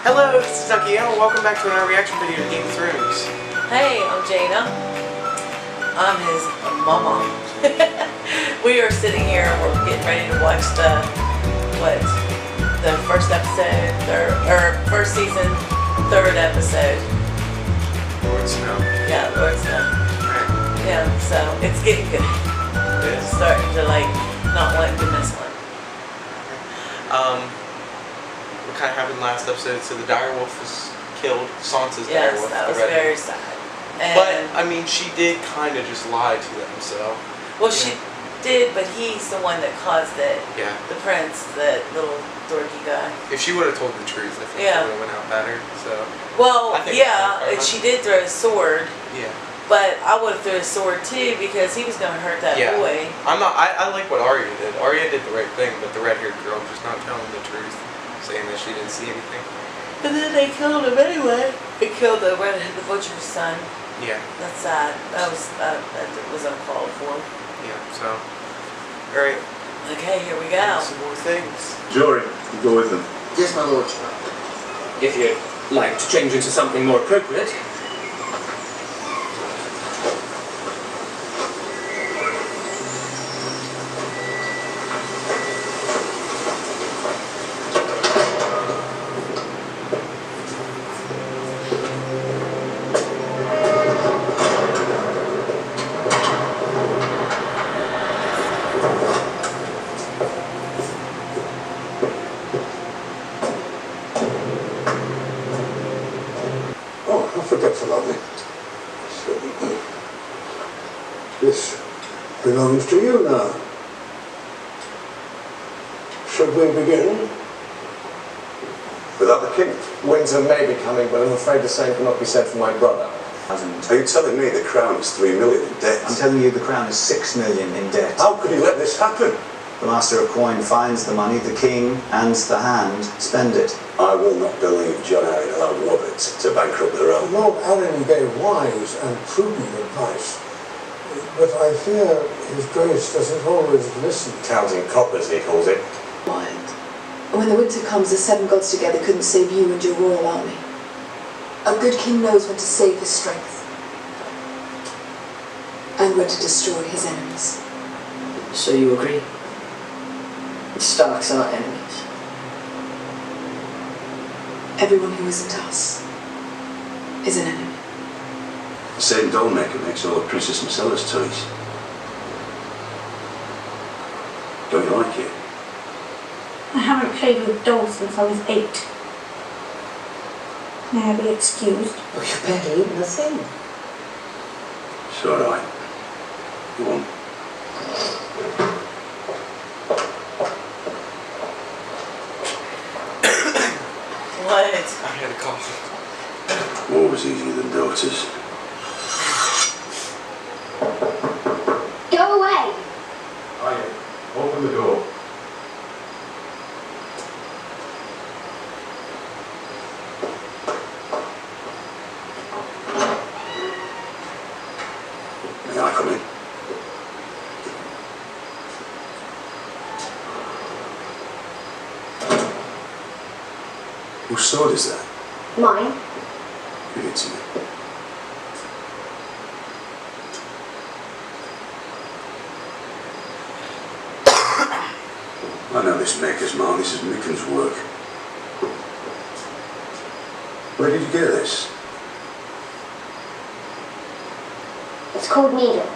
Hello, this is Akiel. Welcome back to another reaction video to Game of Thrones. Hey, I'm Janna. I'm his mama. We are sitting here, we're getting ready to watch the first episode, or first season, third episode. Lord Snow. Yeah, Lord Snow. Right. Yeah, so it's getting good. It is. Starting to not wanting to miss one. What kind of happened last episode? So the direwolf was killed. Sansa's Yes, direwolf. that was the red very one. sad. And But I mean, she did kind of just lie to them. So. well, she did, but he's the one that caused it. Yeah. The prince, that little dorky guy. If she would have told the truth, I think it would have went out better. So. Well, yeah, she did throw a sword. Yeah. But I would have thrown a sword too because he was going to hurt that boy. I like what Arya did. Arya did the right thing, but the red-haired girl was just not telling the truth, saying that she didn't see anything. And then they killed him anyway. They killed the butcher's son. Yeah. That's sad. That was uncalled for. Yeah. So. All right. Okay, here we go. Some more things. Jory, you go with them. Yes, my lord. If you'd like to change into something more appropriate. I forget to love it. This belongs to you now. Should we begin? Without the king? Winter may be coming, but I'm afraid the same cannot be said for my brother. Are you telling me the crown is 3 million in debt? I'm telling you the crown is 6 million in debt. How could he let this happen? The Master of Coin finds the money, the king and the hand spend it. I will not believe John Harry allowed Robert to bankrupt the realm. Lord Arryn gave wise and prudent advice, but I fear His Grace doesn't always listen. Counting coppers, he calls it. Wild. And when the winter comes, the 7 gods together couldn't save you and your royal army. A good king knows when to save his strength and when to destroy his enemies. So you agree? The Starks are enemies. Everyone who isn't us is an enemy. The same doll maker makes all of Princess Marcella's toys. Don't you like it? I haven't played with dolls since I was 8. May I be excused? Oh, you've barely eaten a thing. It's all right. Go on. What? I had a cough. War was easier than daughters. Go away! Hiya. Open the door. May I come in? Whose sword is that? Mine? Give it to me. I know this maker's mark. This is Micken's work. Where did you get this? It's called Needle.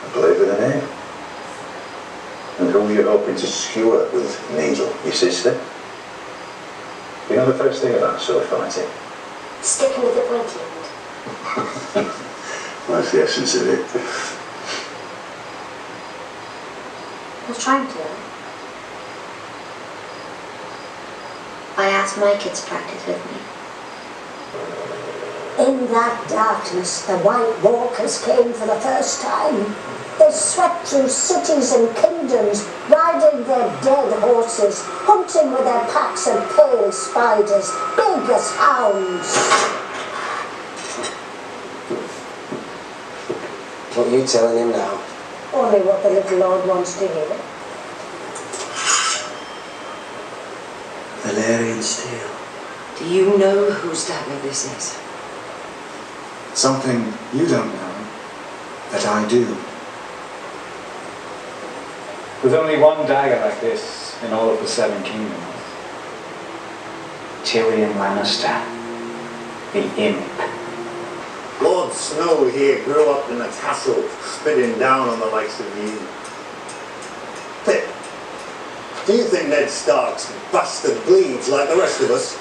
A blade with a name. And who are you hoping to skewer with Needle? Your sister? You know the first thing about sword fighting? Sticking with the pointy end. That's the essence of it. I was trying to. I asked my kids to practice with me. In that darkness, the White Walkers came for the first time. They swept through cities and kingdoms, riding their dead horses, hunting with their packs of pale spiders, big as hounds. What are you telling him now? Only what the little lord wants to hear. Valerian steel. Do you know whose dagger this is? Something you don't know, that I do. There's only one dagger like this in all of the Seven Kingdoms. Tyrion Lannister, the Imp. Lord Snow here grew up in a castle, spitting down on the likes of you. Pip, do you think Ned Stark's bastard bleeds like the rest of us?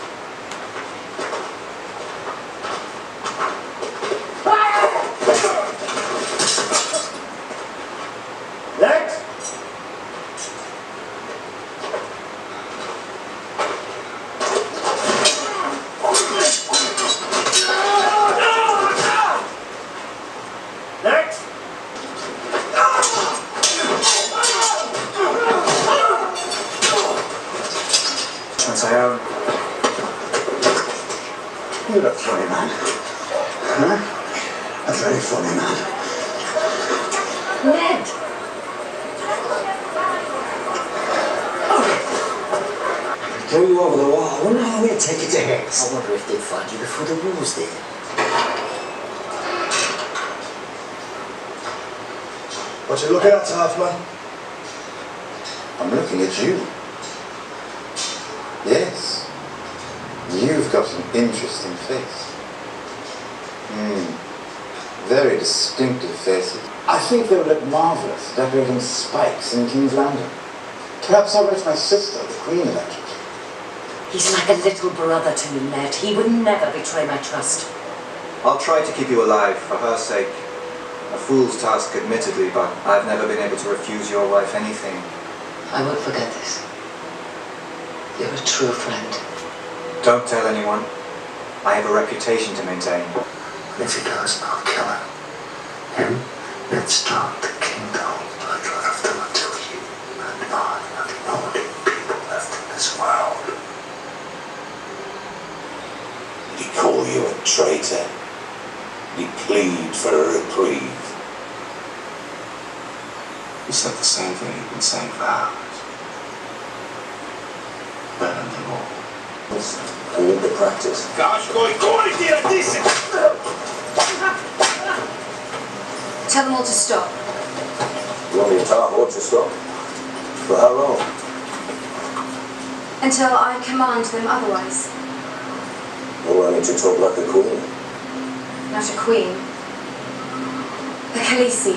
Next! Next! That's I own. You're a funny man. Huh? A very funny man. Ned! Throw you over the wall. I wonder how they'd take it to Hex. I wonder if they'd find you before the rules did. What you looking at, Halfman? I'm looking at you. Yes. You've got an interesting face. Very distinctive faces. I think they would look marvellous decorating spikes in King's Landing. Perhaps I'll write my sister, the Queen, about it. He's like a little brother to me, Ned. He would never betray my trust. I'll try to keep you alive for her sake. A fool's task, admittedly, but I've never been able to refuse your wife anything. I won't forget this. You're a true friend. Don't tell anyone. I have a reputation to maintain. If he does, I'll kill him. Him, Ned Stark, the kingdom, I'd rather have them until you and I are the only people left in this world. Did he call you a traitor? Did he plead for a reprieve? He said the same thing he'd been saying for hours. Better than all. We need to practice. Tell them all to stop. You want me to tell what to stop? For how long? Until I command them otherwise. Well, I need to talk like a queen. Not a queen. A Khaleesi.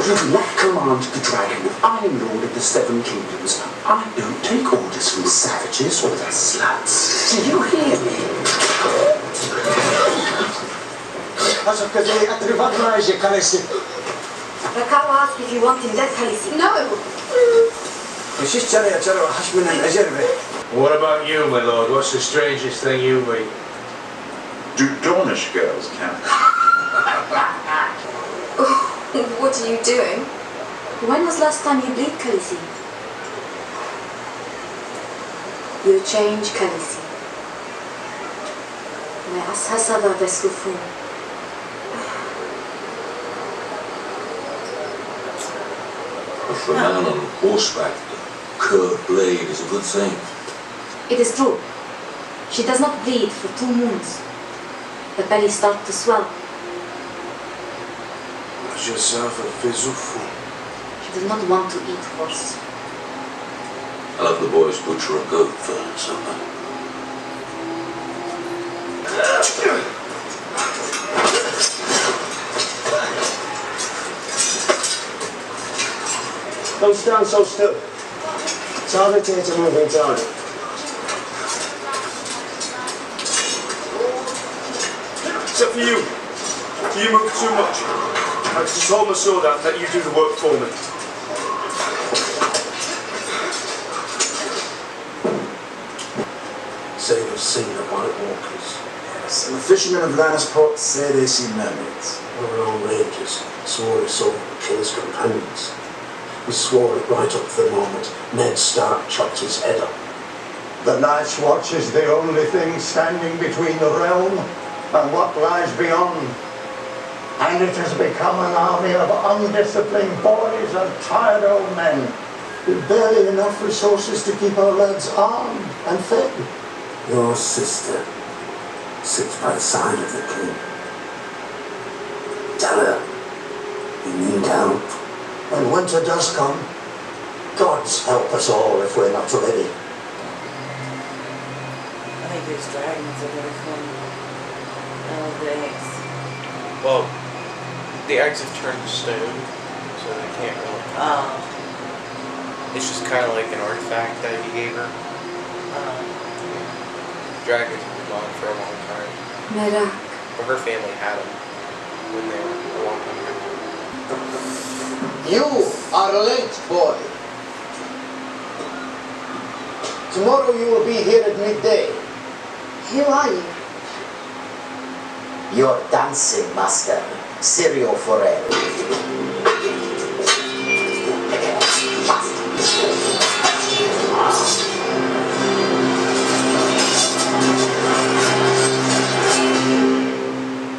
You do not command the dragon. I am Lord of the Seven Kingdoms. I don't take orders from savages or their sluts. Do you hear me? Rakao asked if you want him dead, Khaleesi. No! What about you, my lord? What's the strangest thing you meet? Do Dornish girls count? What are you doing? When was last time you bleed, Khaleesi? You change, Khaleesi. Ma'as hasada veskufu. For a man on horseback, the curved blade is a good thing. It is true. She does not bleed for 2 moons. Her belly starts to swell. She She does not want to eat horse. I'll have the boys butcher a goat for supper. Don't stand so still. Target here to moving target. Except for you. You move too much. I just hold my sword out and let you do the work for me. Say they've seen the White Walkers. Yes, and the fishermen of Lannisport say they see mermaids. One of our own rangers swore he saw the king's companions. He swore it right up to the moment Ned Stark chopped his head up. The Night's Watch is the only thing standing between the realm and what lies beyond. And it has become an army of undisciplined boys and tired old men with barely enough resources to keep our lads armed and fed. Your sister sits by the side of the king. Tell her you need help. When winter does come, gods help us all if we're not ready. I think these dragons are gonna come. Oh, thanks. Well, the eggs have turned to stone, so they can't really. It's just kind of like an artifact that he gave her. Dragons have been gone for a long time. Merak. But her family had them when they were a long time ago. You are late, boy. Tomorrow you will be here at midday. Who are you? Your dancing master, Sirio Forel.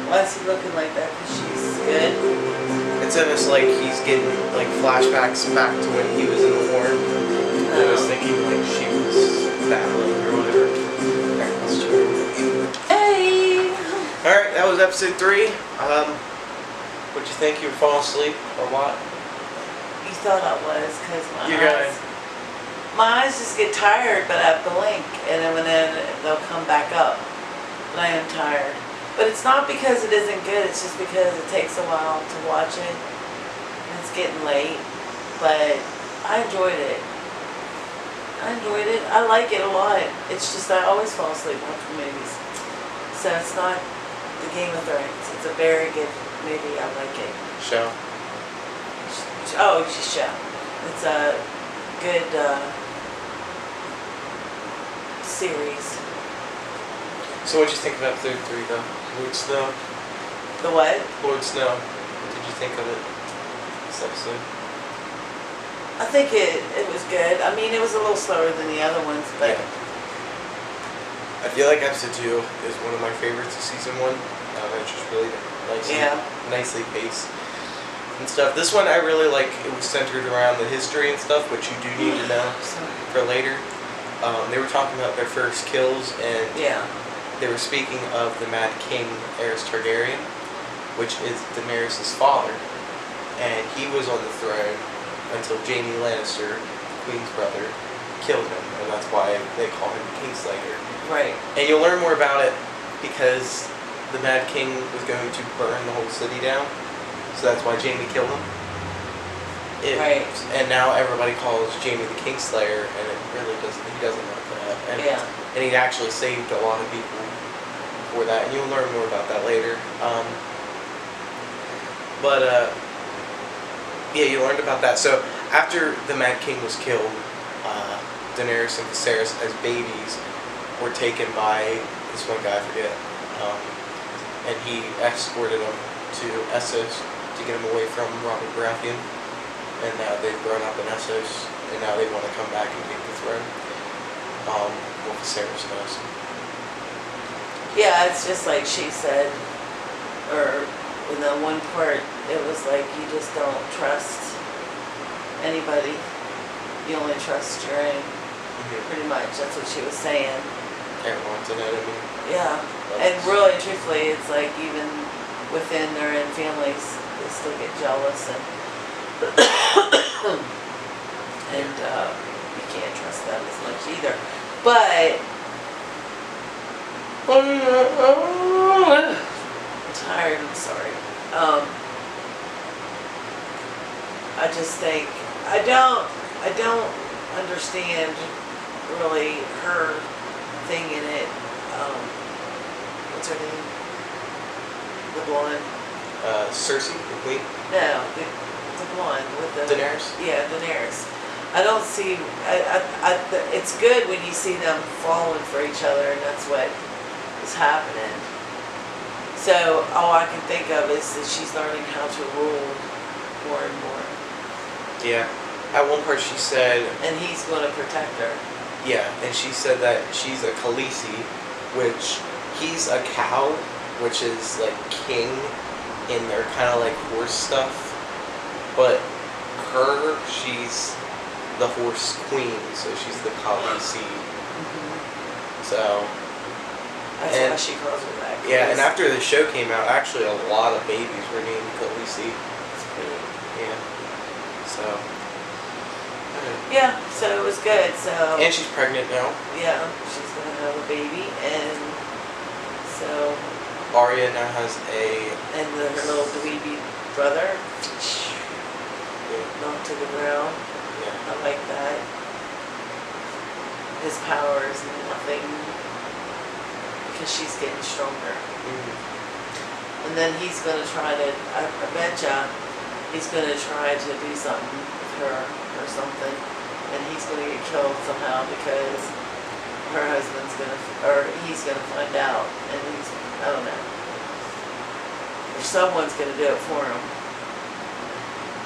Why is he looking like that? Because she's good? It's almost like he's getting like flashbacks back to when he was in the war. I was thinking like she was battling or whatever. That's true. Hey! Alright, that was episode 3. What'd you think? You would fall asleep or what? You thought I was, because my eyes just get tired, but I blink, and then they'll come back up. But I am tired. But it's not because it isn't good, it's just because it takes a while to watch it. And it's getting late. But I enjoyed it. I like it a lot. It's just I always fall asleep watching movies. So it's not the Game of Thrones. It's a very good movie. I like it. Show. Oh, it's a show. It's a good series. So what'd you think of episode 3 though? Lord Snow? The what? Lord Snow. What did you think of it? This episode? I think it was good. I mean, it was a little slower than the other ones, but... Yeah. I feel like episode 2 is one of my favorites of season 1. It's just really nicely paced and stuff. This one I really like. It was centered around the history and stuff, which you do need to know for later. They were talking about their first kills, and they were speaking of the Mad King Aerys Targaryen, which is Daenerys' father, and he was on the throne until Jaime Lannister, Queen's brother, killed him, and that's why they call him Kingslayer. Right. And you'll learn more about it because the Mad King was going to burn the whole city down, so that's why Jaime killed him. Right. And now everybody calls Jaime the Kingslayer, and it really doesn't. He doesn't like that. And, and he actually saved a lot of people for that, and you'll learn more about that later. Yeah, you learned about that. So after the Mad King was killed, Daenerys and Viserys as babies were taken by this one guy, I forget, and he escorted them to Essos to get them away from Robert Baratheon. And now they've grown up in Essos, and now they want to come back and take the throne. Well, Viserys does. Yeah, it's just like she said, or in the one part, it was like you just don't trust anybody. You only trust your own. Pretty much, that's what she was saying. Everyone's an enemy. Yeah, and really, truthfully, it's like even within their own families, they still get jealous and you can't trust them as much either. But I'm tired. I'm sorry. I just think I don't understand really her thing in it. What's her name? The blonde. Cersei, the queen? No, the blonde with the... Daenerys? Yeah, Daenerys. I don't see... it's good when you see them falling for each other, and that's what is happening. So, all I can think of is that she's learning how to rule more and more. Yeah. At one part she said... And he's going to protect her. Yeah, and she said that she's a Khaleesi, which he's a cow, which is like king in their kind of like horse stuff. But her, she's the horse queen, so she's the Khaleesi. So. That's why she calls her that. Yeah, and after the show came out, actually a lot of babies were named Khaleesi. Yeah. So. Yeah, so it was good. So. And she's pregnant now. Yeah, she's gonna have a baby, and so. Arya now has a. And her little dweeby brother. Knocked to the ground. Yeah. I like that. His powers and nothing. Because she's getting stronger. And then he's going to try to, I bet ya, he's going to try to do something with her or something. And he's going to get killed somehow because her husband's going to, or he's going to find out. And he's, I don't know. Or someone's going to do it for him.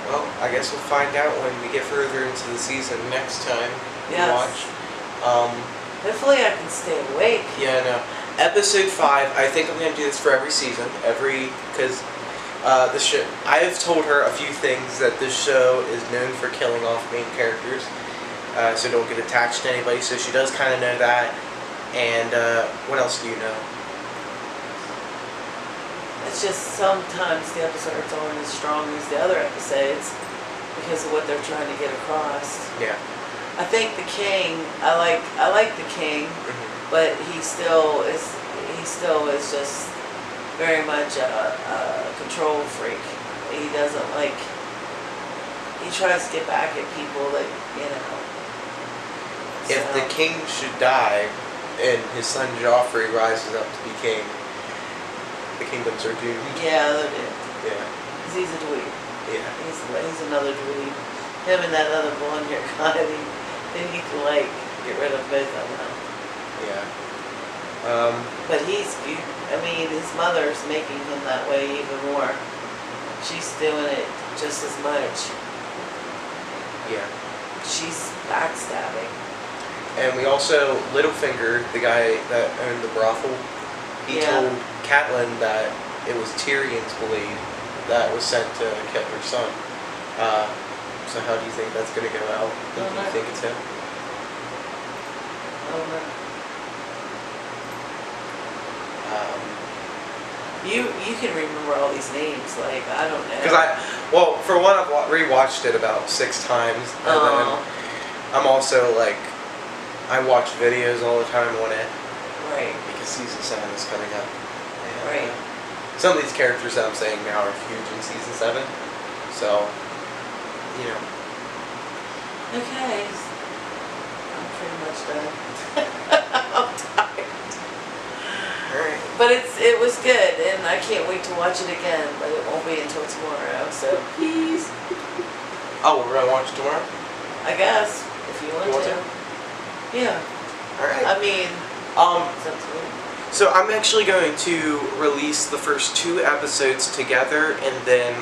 Well, I guess we'll find out when we get further into the season next time we watch. Hopefully I can stay awake. Yeah, no. Episode 5, I think I'm going to do this for every season. Because the show, I have told her a few things that this show is known for killing off main characters. So don't get attached to anybody. So she does kind of know that. And what else do you know? It's just sometimes the episodes aren't as strong as the other episodes because of what they're trying to get across. Yeah. I think the king, I like the king, but he still is just very much a control freak. He doesn't like, he tries to get back at people that, you know. If the king should die and his son Joffrey rises up to be king, the kingdoms are doomed. Yeah, they're doomed. Yeah. Because he's a dweeb. Yeah. He's another dweeb. Him and that other blonde hair guy, they need to like get rid of both of them. Yeah. But I mean, his mother's making him that way even more. She's doing it just as much. Yeah. She's backstabbing. And we also, Littlefinger, the guy that owned the brothel, he told Catelyn that it was Tyrion's blade that was sent to kill her son. So how do you think that's going to go out? Do you think it's him? I don't know. You can remember all these names, like, I don't know. Because for one, I've rewatched it about 6 times. And then I'm also like, I watch videos all the time on it. Right. Because season 7 is coming up. And, right. Some of these characters that I'm saying now are huge in season 7. So, you know. Okay. I'm pretty much done. I'm tired. Alright. But it was good, and I can't wait to watch it again, but it won't be until tomorrow, so please. Oh, we're going to watch it tomorrow? I guess, if you want to. Yeah. Alright. I mean, it's up to me. So I'm actually going to release the first 2 episodes together, and then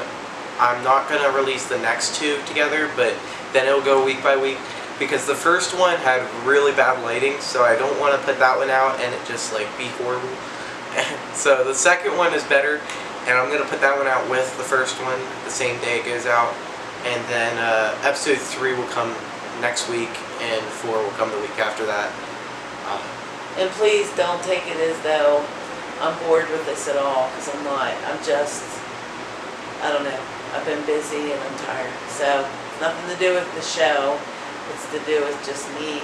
I'm not going to release the next 2 together, but then it'll go week by week, because the first one had really bad lighting, so I don't want to put that one out and it just like be horrible. So the second one is better, and I'm going to put that one out with the first one the same day it goes out, and then episode 3 will come next week, and 4 will come the week after that. And please don't take it as though I'm bored with this at all, because I'm not. I'm just, I don't know. I've been busy and I'm tired. So, it's nothing to do with the show. It's to do with just me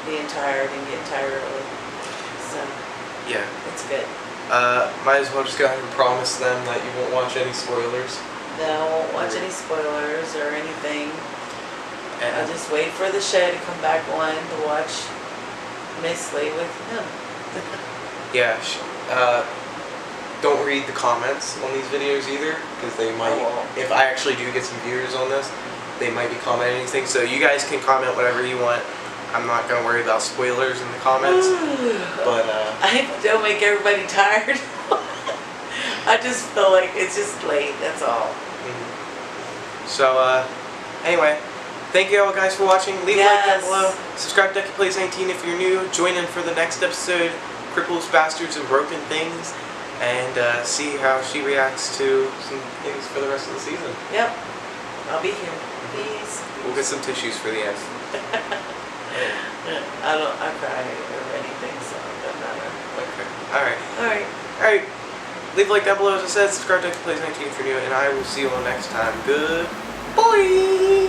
being tired and getting tired early. So, yeah. It's good. Might as well just go ahead and promise them that you won't watch any spoilers. No, I won't watch any spoilers or anything. I'll just wait for the show to come back on to watch Mostly with him. Yeah. Don't read the comments on these videos either, because they might, if I actually do get some viewers on this, they might be commenting anything. So you guys can comment whatever you want. I'm not going to worry about spoilers in the comments. But I don't make everybody tired. I just feel like it's just late, that's all. So, anyway. Thank you all guys for watching. Leave a like down below. Subscribe to Ducky Plays 19 if you're new. Join in for the next episode, Cripples, Bastards, and Broken Things. And see how she reacts to some things for the rest of the season. Yep. I'll be here. Please. We'll get some tissues for the end. I cry or anything, so it doesn't matter. Okay. Alright. Alright. Alright. Leave a like down below as I said, subscribe to Plays 19 for new, and I will see you all next time. Good boy!